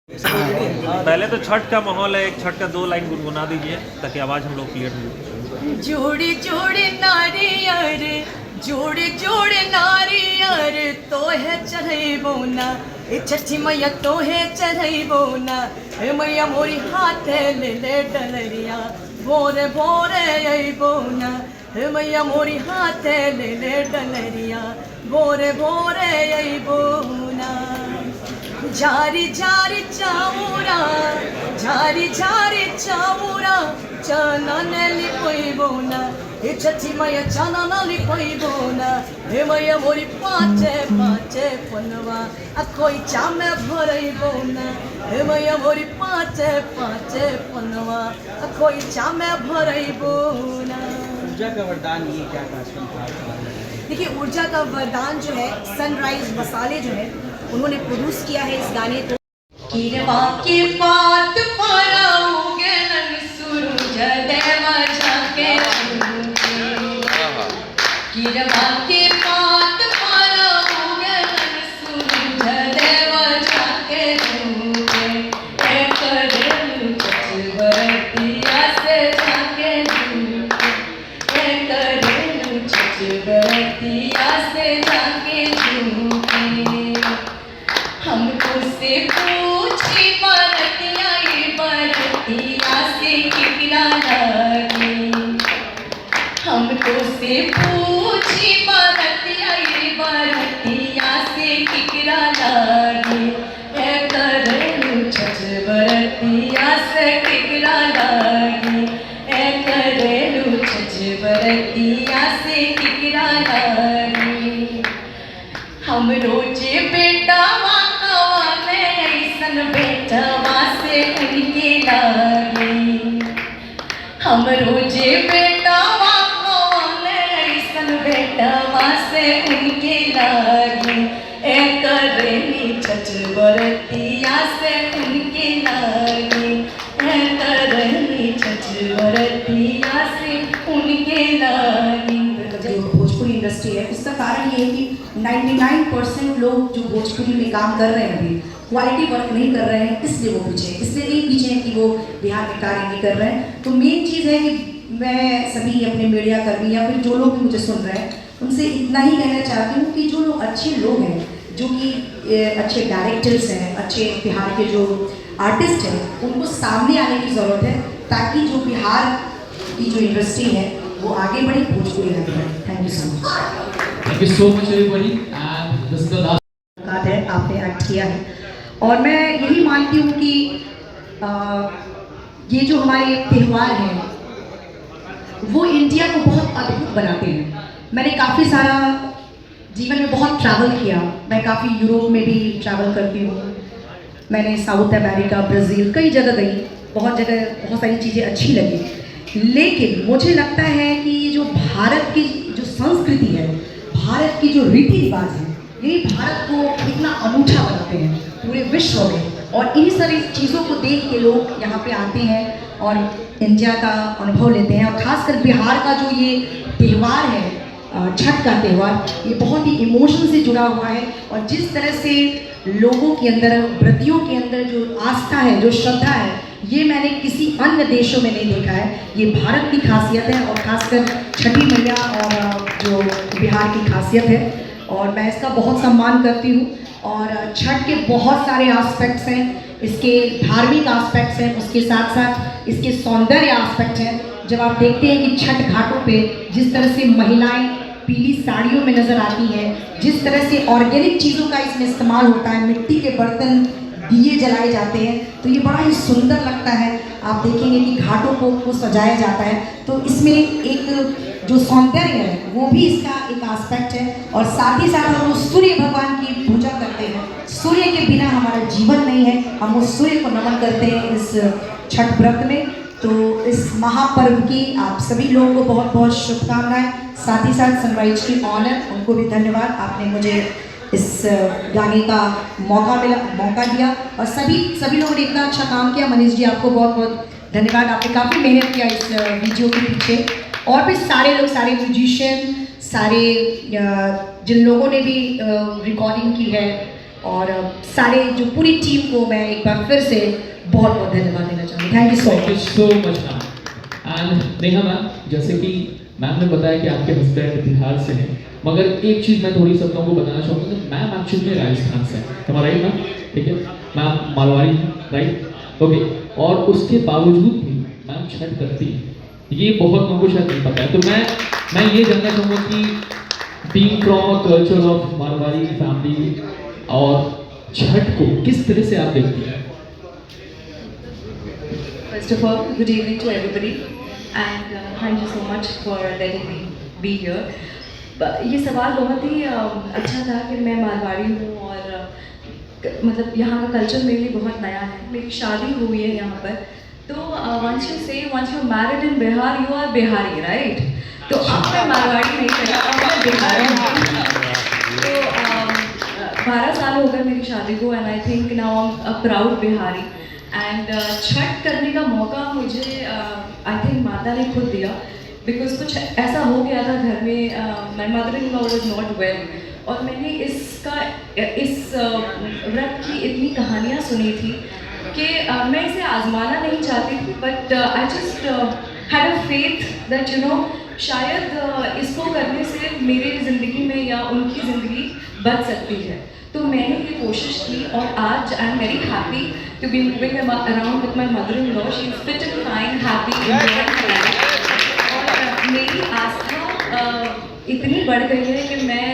पहले तो छठ का माहौल है, एक छठ का 2 लाइन गुनगुना दीजिए ताकि आवाज़ हम लोग क्लियर मिले। जोड़े जोड़े नारियर, जोड़े जोड़े नारियर, तो है चढ़ैबो ना ए छठी मैया, तो है चढ़ैबो ना हे मैया मोरी हाथे ले ले डलरिया, भोरे भोरे अइबो ना हे मैया मोरी हाथे ले ले डलरिया, भोरे भोरे अइबो ना। झारी झारी चामुरा, झारी झारी चामुरा, चनन लिपोइबो ना हे छठी मैया, चनन लिपोइबो ना हे मैया मोरी पाँचे पाँचे पनवा अखोई चामे भरइबो ना हे मैया मोरी पाँचे पाँचे पनवा अखोई चामे भरइबो ना। ऊर्जा का वरदान ये क्या कार्यक्रम था? देखिए, ऊर्जा का वरदान जो है सनराइज मसाले जो है उन्होंने प्रोड्यूस किया है इस गाने को। किरवा की बात पाराओगे नन सूरज देवा जाके किरवा की बात पाराओगे नन सूरज देवा जाके एक दिन चचवरतिया से जाके एक दिन चचवरतिया से जाके हमको से पूछी बरतिया बरतिया से कितना लगी, हमको से पूछी बरतिया बरतिया से कितना लगी, करेलू छठ बरतिया से कितना लगी, करेलू छठ बरतिया से कितना लगी। हम रोजे बेटा बेटवा से उनके लागे, हम रोजे बेटवा ऐसन बेटवा से उनके लागे, एक रेली छठ बरतिया से उनके लागे, एक रेली छठ बरतिया से उनके लागे। जो भोजपुरी इंडस्ट्री है उसका कारण ये है कि 99% लोग जो भोजपुरी में काम कर रहे हैं अभी क्वालिटी वर्क नहीं कर रहे हैं, इसलिए वो पीछे हैं। इसलिए नहीं पीछे हैं कि वो बिहार में कार्य नहीं कर रहे हैं। तो मेन चीज़ है कि मैं सभी अपने मीडिया कर्मी या फिर जो लोग भी मुझे सुन रहे हैं उनसे इतना ही कहना चाहती हूँ कि जो लोग अच्छे लोग हैं, जो कि अच्छे डायरेक्टर्स हैं, अच्छे बिहार के जो आर्टिस्ट हैं, उनको सामने आने की ज़रूरत है ताकि जो बिहार की जो इंडस्ट्री है वो आगे बढ़े, भोजपुरी आगे बढ़े। Thank you so much. Thank you so much everybody and this is the last है आपने एक्ट किया है और मैं यही मानती हूँ कि ये जो हमारे त्यौहार हैं वो इंडिया को बहुत अद्भुत बनाते हैं। मैंने काफ़ी सारा जीवन में बहुत ट्रैवल किया, मैं काफ़ी यूरोप में भी ट्रैवल करती हूँ, मैंने साउथ अमेरिका, ब्राज़ील कई जगह गई, बहुत जगह बहुत सारी चीज़ें अच्छी लगी। लेकिन मुझे लगता है कि ये जो भारत की जो संस्कृति है, भारत की जो रीति रिवाज है, यही भारत को इतना अनूठा बनाते हैं पूरे विश्व में। और इन्हीं सारी चीज़ों को देख के लोग यहाँ पे आते हैं और इंडिया का अनुभव लेते हैं। और ख़ासकर बिहार का जो ये त्यौहार है, छठ का त्यौहार, ये बहुत ही इमोशन से जुड़ा हुआ है। और जिस तरह से लोगों के अंदर, व्रतियों के अंदर जो आस्था है, जो श्रद्धा है, ये मैंने किसी अन्य देशों में नहीं देखा है। ये भारत की खासियत है और ख़ासकर छठी मैया और जो बिहार की खासियत है, और मैं इसका बहुत सम्मान करती हूँ। और छठ के बहुत सारे एस्पेक्ट्स हैं, इसके धार्मिक एस्पेक्ट्स हैं, उसके साथ साथ इसके सौंदर्य एस्पेक्ट हैं। जब आप देखते हैं कि छठ घाटों पे जिस तरह से महिलाएं पीली साड़ियों में नज़र आती हैं, जिस तरह से ऑर्गेनिक चीज़ों का इसमें इस्तेमाल होता है, मिट्टी के बर्तन, दिए जलाए जाते हैं, तो ये बड़ा ही सुंदर लगता है। आप देखेंगे कि घाटों को सजाया जाता है, तो इसमें एक जो सौंदर्य है वो भी इसका एक एस्पेक्ट है। और साथ ही साथ हम लोग सूर्य भगवान की पूजा करते हैं, सूर्य के बिना हमारा जीवन नहीं है, हम वो सूर्य को नमन करते हैं इस छठ व्रत में। तो इस महापर्व की आप सभी लोगों को बहुत बहुत शुभकामनाएं। साथ ही साथ सनराइज की ऑनर, उनको भी धन्यवाद, आपने मुझे इस गाने का मौका दिया। और सभी लोगों ने इतना अच्छा काम किया। मनीष जी, आपको बहुत बहुत धन्यवाद, आपने काफ़ी मेहनत किया इस वीडियो के पीछे। और भी सारे लोग, सारे म्यूजिशियन, सारे जिन लोगों ने भी रिकॉर्डिंग की है और सारे जो पूरी टीम को मैं एक बार फिर से बहुत बहुत धन्यवाद देना चाहूँगी। Thank you so thank you much. So much ma'am. And Neha ma'am, जैसे कि मैम ने बताया कि आपके हस्बैंड बिहार से हैं, मगर एक चीज़ मैं थोड़ी सब लोगों को बताना चाहूँगा कि मैम एक्चुअली राजस्थान से हैं, हमारा राइट मैम? ठीक है मैम, मारवाड़ी राइट, ओके। और उसके बावजूद भी मैम छठ करती है, ये बहुत लोगों को शायद नहीं पता है। तो मैं ये जानना चाहूँगा कि being from a culture of Marwari family और छठ को किस तरह से आप देखती हैं? First of all, good evening to everybody and thank you so much for letting me be here. ये सवाल बहुत ही अच्छा था कि मैं मारवाड़ी हूँ और मतलब यहाँ का कल्चर मेरे लिए बहुत नया है। मेरी शादी हुई है यहाँ पर, तो once you married in Bihar, you are Bihari, right? तो अब मैं मारवाड़ी नहीं कह अब मैं बिहारी हूँ। तो 12 साल हो गए मेरी शादी को and I think now I am a proud Bihari. And Chhath करने का मौका मुझे आई थिंक माता ने खुद दिया, बिकॉज कुछ ऐसा हो गया था घर में, माई mother in law was not well, और मैंने इस व्रत की इतनी कहानियाँ सुनी थी कि मैं इसे आजमाना नहीं चाहती थी, but I just had a faith that you know शायद इसको करने से मेरी ज़िंदगी में या उनकी ज़िंदगी बच सकती है। तो मैंने ये कोशिश की और आज I am very happy to be moving around with my mother in law. She is fit and fine, happy, और मेरी आस्था इतनी बढ़ गई है कि मैं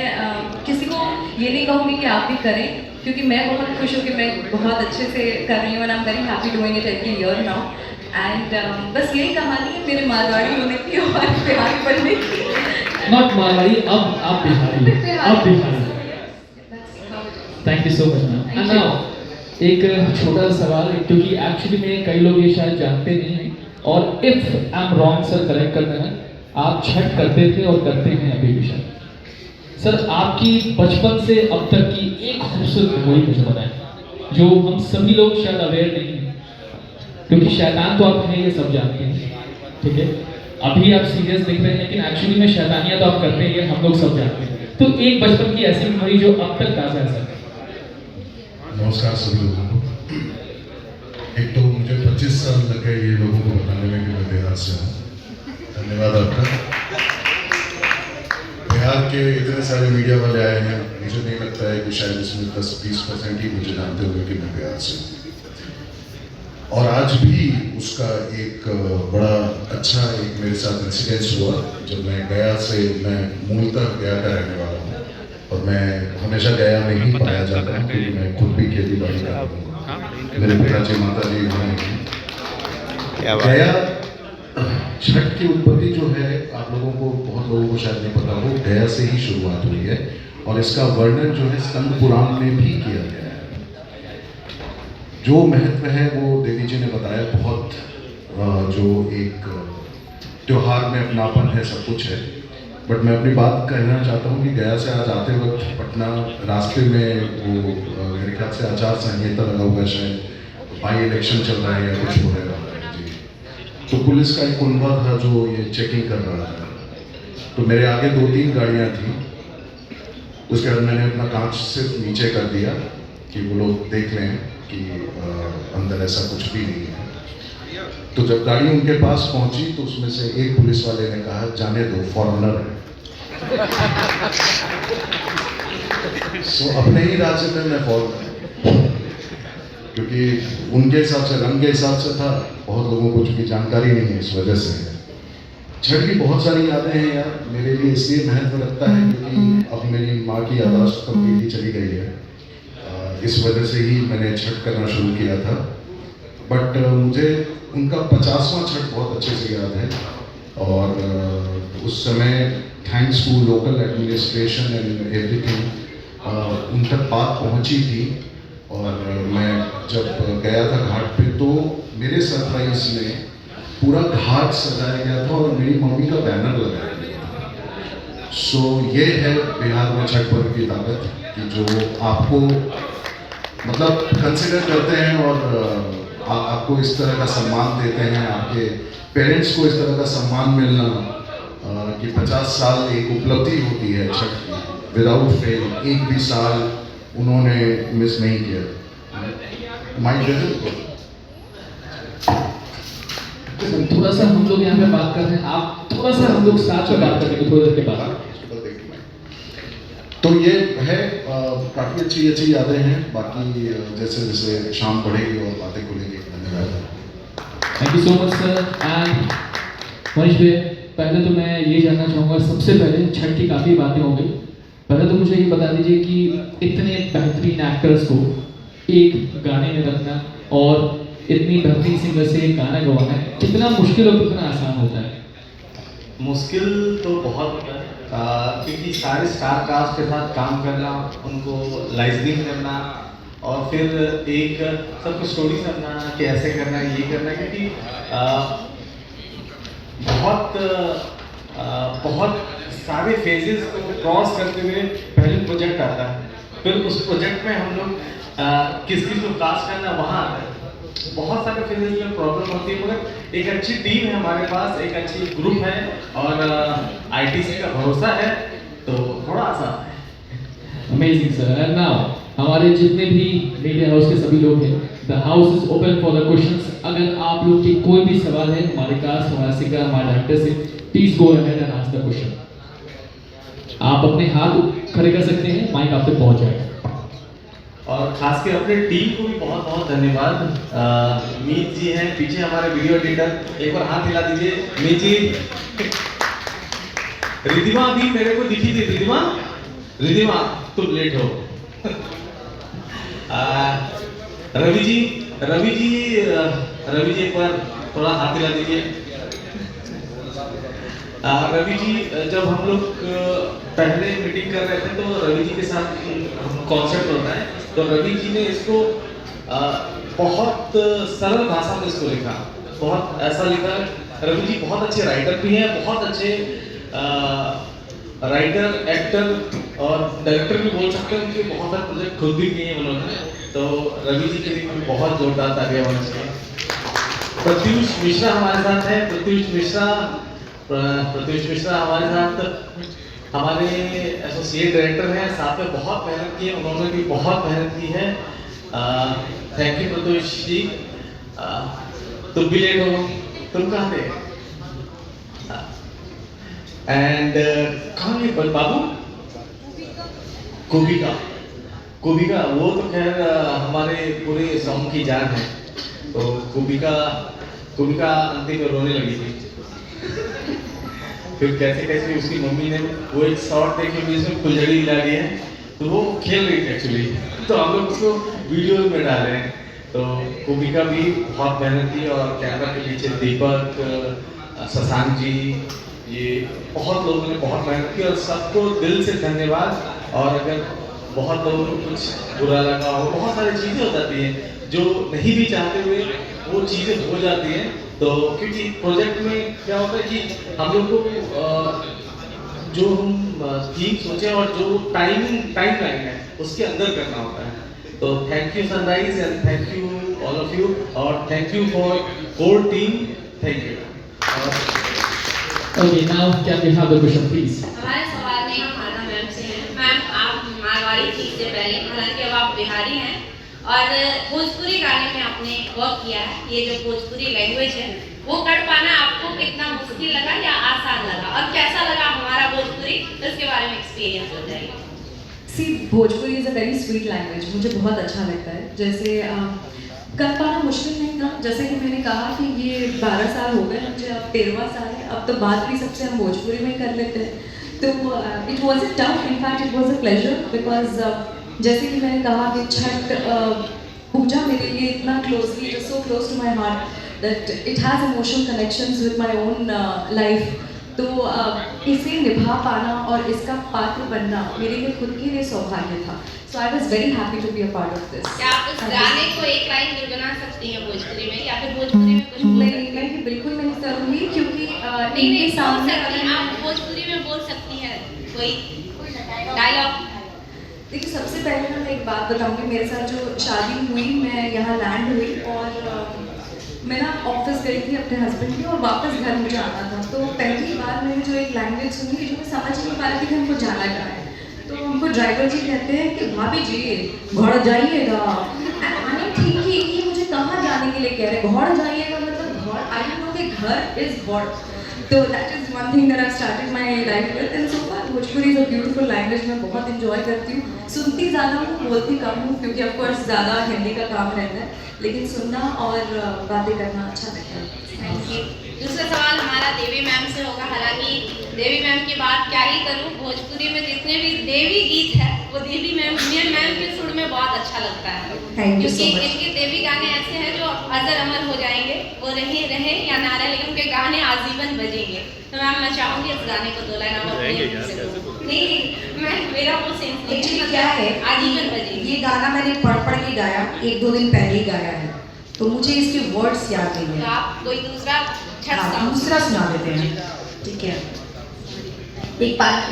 किसी को ये नहीं कहूँगी कि आप भी करें, क्योंकि मैं बहुत खुश हूँ कि मैं बहुत अच्छे से कर रही हूँ and I am very happy doing it every year now. And बस यही कहानी है मेरे मारवाड़ी होने की और बिहारी बनने की। नॉट मारवाड़ी, अब आप बिहारी, अब Bihari. Thank you so much ma'am. And now एक छोटा सा सवाल, क्योंकि एक्चुअली में कई लोग ये शायद जानते नहीं हैं, और if I am wrong sir correct कर देना, आप छठ करते थे और करते हैं अभी भी शायद। सर आपकी बचपन से अब तक की एक खूबसूरत मेमोरी मुझे बताएं, जो हम सभी लोग शायद अवेयर नहीं हैं, क्योंकि शैतान तो आप हैं ये सब जानते हैं, ठीक है? अभी आप सीरियस दिख रहे हैं, लेकिन एक्चुअली में शैतानियाँ तो आप करते हैं, ये हम लोग सब जानते हैं। तो एक बचपन की ऐसी मेमोरी जो अब तक ताज़ा है सर। नमस्कार सभी लोगों को। एक तो मुझे 25 साल लग गए ये लोगों को बताने में कि मैं बिहार से हूँ, धन्यवाद आपका। बिहार के इतने सारे मीडिया वाले आए हैं, मुझे नहीं लगता है कि शायद इसमें 10-20% ही मुझे जानते होंगे कि मैं बिहार से हूँ। और आज भी उसका एक बड़ा अच्छा एक मेरे साथ इंसिडेंस हुआ जब मैं गया से, मैं मूलतः गया का रहने वाला हूँ और मैं हमेशा गया में ही पाया जाता हूँ, क्योंकि मैं खुद भी खेती बाड़ी करता हूँ, मेरे पिताजी माताजी वहाँ गया। छठ की उत्पत्ति जो है आप लोगों को, बहुत लोगों को शायद नहीं पता हो, गया से ही शुरुआत हुई है और इसका वर्णन जो है स्कंद पुराण में भी किया गया है। जो महत्व है वो देवी जी ने बताया, बहुत जो एक त्योहार में अपनापन है, सब कुछ है। बट मैं अपनी बात कहना चाहता हूँ कि गया से आज आते वक्त पटना रास्ते में वो मेरे ख्याल से आचार संहिता लगा हुआ है, शायद बाई इलेक्शन चल रहा है या कुछ हो रहा है जी, तो पुलिस का एक कुनबा था जो ये चेकिंग कर रहा था। तो मेरे आगे 2-3 गाड़ियाँ थी, उसके बाद मैंने अपना कांच सिर्फ नीचे कर दिया कि वो लोग देख लें कि अंदर ऐसा कुछ भी नहीं है। तो जब गाड़ी उनके पास पहुंची तो उसमें से एक पुलिस वाले ने कहा, जाने दो, फॉरेनर है। सो अपने ही राज्य में मैं फॉरेनर, क्योंकि उनके हिसाब से, रंग के हिसाब से था, बहुत लोगों को चूंकि जानकारी नहीं है, इस वजह से है। छठ की बहुत सारी यादें हैं यार, मेरे लिए इसलिए महत्व रखता है क्योंकि अब मेरी माँ की याददाश्त कम्प्लीटली चली गई है, इस वजह से ही मैंने छठ करना शुरू किया था। बट मुझे उनका 50वां छठ बहुत अच्छे से याद है, और उस समय thanks to local administration and everything उन तक बात पहुंची थी। और मैं जब गया था घाट पे तो मेरे सरप्राइज में पूरा घाट सजाया गया था और मेरी मम्मी का बैनर लगाया गया था। सो ये है बिहार में छठ पर्व की ताकत कि जो आपको मतलब कंसिडर करते हैं और आपको इस तरह का सम्मान देते हैं, आपके पेरेंट्स को इस तरह का सम्मान मिलना कि 50 साल एक उपलब्धि होती है छठ की, विदाउट फेल, एक भी साल उन्होंने मिस नहीं किया। माइक दे दो। थोड़ा सा हम लोग यहाँ पे बात कर रहे हैं, आप थोड़ा सा हम लोग साथ में बात करेंगे थोड़ी देर के बाद। तो ये है काफ़ी अच्छी यादें हैं। बाकी जैसे जैसे शाम बढ़ेगी और बातें खुलेंगी। धन्यवाद। Thank you so much sir. And Manish भैया, पहले तो मैं ये जानना चाहूँगा, सबसे पहले छठ की काफ़ी बातें हो गई, पहले तो मुझे ये बता दीजिए कि इतने बेहतरीन एक्टर्स को एक गाने में रखना और इतनी बेहतरीन सिंगर से एक गाना गवाना कितना मुश्किल और कितना आसान होता है? मुश्किल तो बहुत होता है, क्योंकि सारे स्टार कास्ट के साथ काम करना, उनको लाइजनिंग करना और फिर एक सबको स्टोरी समझाना कि ऐसे करना है, ये करना है, क्योंकि बहुत सारे फेजेस को क्रॉस करते हुए पहले प्रोजेक्ट आता है, फिर उस प्रोजेक्ट में हम लोग किस किस को कास्ट करना वहाँ आता है। बहुत सारे फेजेस में प्रॉब्लम होती है, मगर एक अच्छी टीम है हमारे पास, एक अच्छी ग्रुप है और आईटीसी का भरोसा है, तो थोड़ा आसान है। Amazing sir. एंड नाउ हमारे जितने भी मीडिया हाउस के सभी लोग हैं, the house is open for the questions. अगर आप लोग के कोई भी सवाल है हमारे कास्ट, हमारे सिंगर, हमारे डायरेक्टर से, please go ahead and ask the question. आप अपने हाथ खड़े कर सकते हैं, माइक आप तक पहुंच जाएगा। और खास कर अपने टीम को भी बहुत बहुत धन्यवाद। मीत जी हैं पीछे, हमारे वीडियो एडिटर, एक बार हाथ हिला दीजिए। मीत जी, रिधिमा भी मेरे को दिखी थी। रिधिमा तुम लेट हो। रवि जी एक बार थोड़ा हाथ हिला दीजिए। रवि जी, जब हम लोग पहले मीटिंग कर रहे थे तो रवि जी के साथ कॉन्सेप्ट होता है, तो रवि जी ने इसको बहुत सरल भाषा में इसको लिखा, बहुत ऐसा लिखा। रवि जी बहुत अच्छे राइटर भी हैं, बहुत अच्छे राइटर, एक्टर और डायरेक्टर भी बोल सकते हैं। उनके बहुत सारे प्रोजेक्ट खुद भी किए हैं उन्होंने, तो रवि जी के लिए मैं बहुत जोरदार तालियां होनी चाहिए। प्रत्युष मिश्रा हमारे साथ हैं। प्रत्युष मिश्रा हमारे साथ हमारे एसोसिएट डायरेक्टर हैं, साथ में बहुत मेहनत की है, उन्होंने भी बहुत मेहनत की है। थैंक यू प्रत्युष जी। तुम भी लेट हो, तुम कहाँ थे? एंड कहाँ गए बाबू? कुबिका, वो तो खैर हमारे पूरे सॉन्ग की जान है। तो कुबिका अंतिम में रोने लगी थी। फिर कैसे उसकी मम्मी ने वो एक शॉट देखी हुई इसमें फुलझड़ी हिला दी है, तो वो खेल रही थी एक्चुअली, तो हम लोग उसको वीडियो में डाले हैं। तो कुबिका भी बहुत मेहनत की और कैमरा के पीछे दीपक, शशांक जी, ये बहुत लोगों ने बहुत मेहनत की और सबको दिल से धन्यवाद। और अगर बहुत लोगों को कुछ बुरा लगा हो, बहुत सारी चीज़ें हो जाती हैं जो नहीं भी चाहते हुए वो चीज़ें हो जाती हैं। तो क्योंकि प्रोजेक्ट में क्या होता है कि हम लोग को जो हम थीम सोचे और जो टाइम लाइन है उसके अंदर करना होता है। तो thank you sunrise and thank you all of you और thank you for whole team. Thank you. Okay, now can we have the question, please? हमारे सवाल नहीं हमारा मैम से है। मैम, आप मारवाड़ी थी इससे पहले, हालांकि अब आप बिहारी हैं और भोजपुरी गाने में आपने वर्क किया है। ये जो भोजपुरी लैंग्वेज है वो कर पाना आपको कितना मुश्किल लगा या आसान लगा, और कैसा लगा हमारा भोजपुरी, इसके बारे में एक्सपीरियंस हो जाएगा। See, Bhojpuri is a very sweet language, मुझे बहुत अच्छा लगता है। जैसे कर पाना मुश्किल नहीं था, जैसे कि मैंने कहा कि ये 12 साल हो गए मुझे, अब 13वां साल है, अब तो बात भी सबसे हम भोजपुरी में कर लेते हैं। तो it was a tough, in fact it was a pleasure, because जैसे कि मैंने कहा कि छठ पूजा मेरे लिए इतना closely, it is so close to my heart that it has emotional connections with my own life. तो इसे निभा पाना और इसका पात्र बनना मेरे लिए खुद के लिए सौभाग्य था। So I was very happy to be a part of this. क्या आप उस गाने को एक लाइन गुनगुना सकती हैं भोजपुरी में, या फिर भोजपुरी में कुछ बोल सकती हैं? मैं बिल्कुल नहीं करूँगी, क्योंकि नहीं सामने आप भोजपुरी में बोल सकती हैं कोई डायलॉग। देखिए, सबसे पहले ना मैं एक बात बताऊंगी। मेरे साथ जो शादी हुई, मैं यहाँ लैंड हुई और मैं ना ऑफिस गई थी अपने हस्बैंड की और वापस घर मुझे आना था। तो पहली बार मैंने जो एक लैंग्वेज सुनी जो मैं समझ नहीं पा रही थी कि हमको जाना कहाँ है। तो हमको ड्राइवर जी कहते हैं कि भाभी जी घर जाइएगा। मैंने ठीक है, ये मुझे कहाँ जाने के लिए कह रहे, घर जाइएगा मतलब घर, आई डोंट नो कि घर इज घर। तो that is one thing that I started my life with, and so far Bhojpuri is a beautiful language, मैं बहुत इंजॉय करती हूँ। सुनती ज़्यादा हूँ, बोलती कम हूँ, क्योंकि ऑफ कोर्स ज़्यादा हिंदी का काम रहता है, लेकिन सुनना और बातें करना अच्छा लगता है। Thank you. दूसरा सवाल हमारा देवी मैम से होगा। हालांकि देवी मैम की बात क्या ही करूं, भोजपुरी में जितने भी देवी गीत है वो देवी मैम के सुर में बहुत अच्छा लगता है। Thank you so क्योंकि much. इनके देवी गाने ऐसे हैं जो अजर अमर हो जाएंगे, वो रहे या ना रहे, लेकिन उनके गाने आजीवन बजेंगे। तो मैम मैं चाहूंगी इस गाने को 2 लाइन आप अपने मुंह से बोलो। नहीं मैं मेरा वो सेंस नहीं एक्चुअली क्या है, आजीवन बजेंगे। ये गाना मैंने पढ़ के गाया, 1-2 दिन पहले ही गाया है, तो मुझे इसके वर्ड्स याद नहीं तो है। आप कोई दूसरा हाँ, दूसरा सुना देते हैं, ठीक है। एक बात